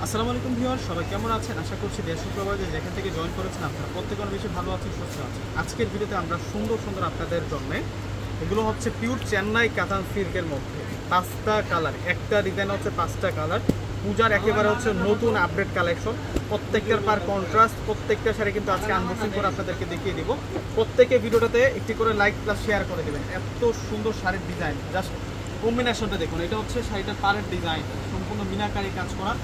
আসসালামু আলাইকুম ভিউয়ার, সবাই কেমন আছেন? আশা করছি দেশ ও প্রবাসে যেখান থেকে জয়েন করেছেন আপনারা প্রত্যেকে অনেক বেশি ভালো আছেন, সুস্থ আছেন। আজকের ভিডিওতে আমরা সুন্দর সুন্দর আপনাদের জন্য এগুলো হচ্ছে পিওর চেন্নাই কাতান সিল্কের মধ্যে 5টা কালার, একটা ডিজাইন হচ্ছে 5টা কালার। পূজার একেবারে হচ্ছে নতুন আপডেট কালেকশন, প্রত্যেকটার পার কন্ট্রাস্ট, প্রত্যেকটা শাড়ি কিন্তু আজকে আনবক্সিং করে আপনাদেরকে দেখিয়ে দিব। প্রত্যেকে ভিডিওটাতে একটি করে লাইক প্লাস শেয়ার করে দেবেন। এত সুন্দর শাড়ির ডিজাইন, জাস্ট কম্বিনেশনটা দেখুন। এটা হচ্ছে শাড়িটার পাড়ের ডিজাইন, সম্পূর্ণ মিনাকারি কাজ করা।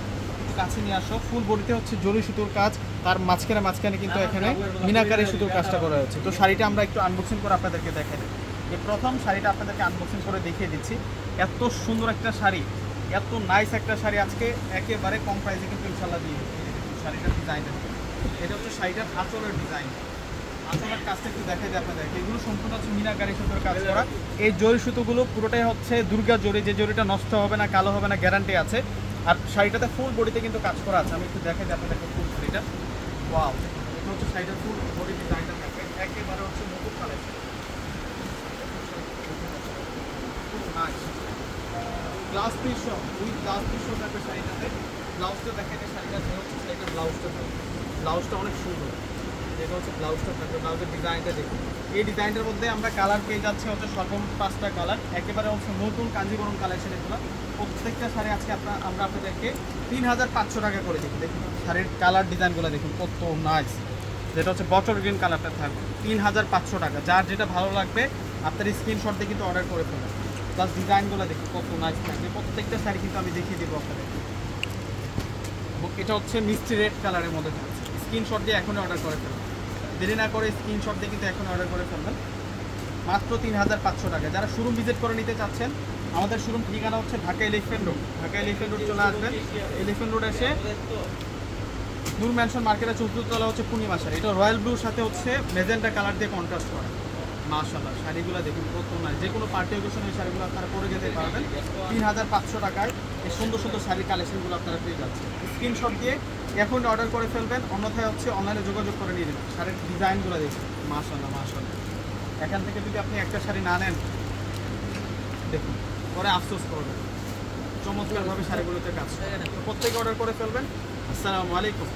কাছে নিয়ে আসো, ফুল বডিতে হচ্ছে জরি সুতোর কাজ, তার মাঝখানে কিন্তু এখানে মিনাকারি সুতোর কাজটা করা হয়েছে। তো শাড়িটা আমরা একটু আনবক্সিং করে আপনাদেরকে দেখাই দিই। এই প্রথম শাড়িটা আপনাদেরকে আনবক্সিং করে দেখিয়ে দিচ্ছি। এত সুন্দর একটা শাড়ি, এত নাইস একটা শাড়ি আজকে একেবারে কম প্রাইসে কিন্তু ইনশাল্লাহ দিয়ে দিচ্ছি। শাড়িটার ডিজাইনটা, এটা হচ্ছে শাড়িটার আঁচলের ডিজাইন। আঁচলের কাজটা একটু দেখা যায় আপনাদেরকে। এগুলো সম্পূর্ণ হচ্ছে মিনাকারি সুতোর কাজ করা। এই জরি সুতোগুলো পুরোটাই হচ্ছে দুর্গা জরি, যে জরিটা নষ্ট হবে না, কালো হবে না, গ্যারান্টি আছে। আর শাড়িটাতে ফুল বডিতে কিন্তু কাজ করা আছে। আমি একটু দেখাই দিই আপনাদেরকে ফুল বডিটা। ওয়াও, এটা হচ্ছে শাড়িটার ফুল বডি ডিজাইনটা থাকে, একেবারে হচ্ছে নতুন কালেকশন। গ্লাস পিস সহ, উইথ গ্লাস পিস সহ থাকবে শাড়িটাতে। ব্লাউজটা দেখেন, শাড়িটা হচ্ছে শাড়িটার ব্লাউজটা থাকবে। ব্লাউজটা অনেক সুন্দর, যেটা হচ্ছে ব্লাউজটা থাকবে। ব্লাউজের ডিজাইনটা দেখুন। এই ডিজাইনটার মধ্যে আমরা কালার পেয়ে যাচ্ছে হচ্ছে সর্বমোট 5টা কালার, একেবারে হচ্ছে নতুন কাঞ্জিবরম কালেকশন এগুলো। প্রত্যেকটা শাড়ি আজকে আমরা আপনাদেরকে 3500 টাকা করে দিচ্ছি। দেখুন শাড়ির কালার ডিজাইনগুলো দেখুন কত নাইস। যেটা হচ্ছে বটল গ্রিন কালারটা থাকবে 3500 টাকা। যার যেটা ভালো লাগবে আপনার স্ক্রিনশট দিয়ে কিন্তু অর্ডার করে ফেলেন। প্লাস ডিজাইনগুলো দেখুন কত নাইস থাকবে। প্রত্যেকটা শাড়ি কিন্তু আমি দেখিয়ে দেবো আপনাদেরকে। এটা হচ্ছে মিষ্টি রেড কালারের মধ্যে থাকছে। স্ক্রিনশট দিয়ে এখনই অর্ডার করে ফেলবেন, দেরি না করে স্ক্রিনশট দিয়ে কিন্তু এখন অর্ডার করে ফেলবেন। মাত্র 3500 টাকা। যারা শোরুম ভিজিট করে নিতে চাচ্ছেন, আমাদের শোরুম ঠিকানা হচ্ছে Dhaka elephant road. Dhaka elephant road চলে আসবেন। এলিফ্যান্ট রোড এসে নূর ম্যানশন মার্কেটের 4th তলা হচ্ছে পূর্ণিমা শাড়ি। এটা রয়্যাল ব্লুর সাথে হচ্ছে মেজেন্টা কালার দিয়ে কন্ট্রাস্ট করা। মাশাআল্লাহ, শাড়িগুলো দেখুন কত নাই। যে কোনো পার্টি অকেশনে এই শাড়িগুলো আপনারা পরে যেতে পারবেন। 3500 টাকায় এই সুন্দর সুন্দর শাড়ির কালেকশনগুলো আপনারা পেয়ে যাচ্ছেন। স্ক্রিনশট দিয়ে এখন অর্ডার করে ফেলবেন, অন্যথায় হচ্ছে অনলাইনে যোগাযোগ করে নিয়ে নেবেন। শাড়ির ডিজাইনগুলো দেখুন মাশাআল্লাহ মাশাআল্লাহ। এখান থেকে যদি আপনি একটা শাড়ি না নেন, দেখুন পরে আফসোস করবেন। চমৎকারভাবে শাড়িগুলোতে কাজ, প্রত্যেকে অর্ডার করে ফেলবেন। আসসালামু আলাইকুম।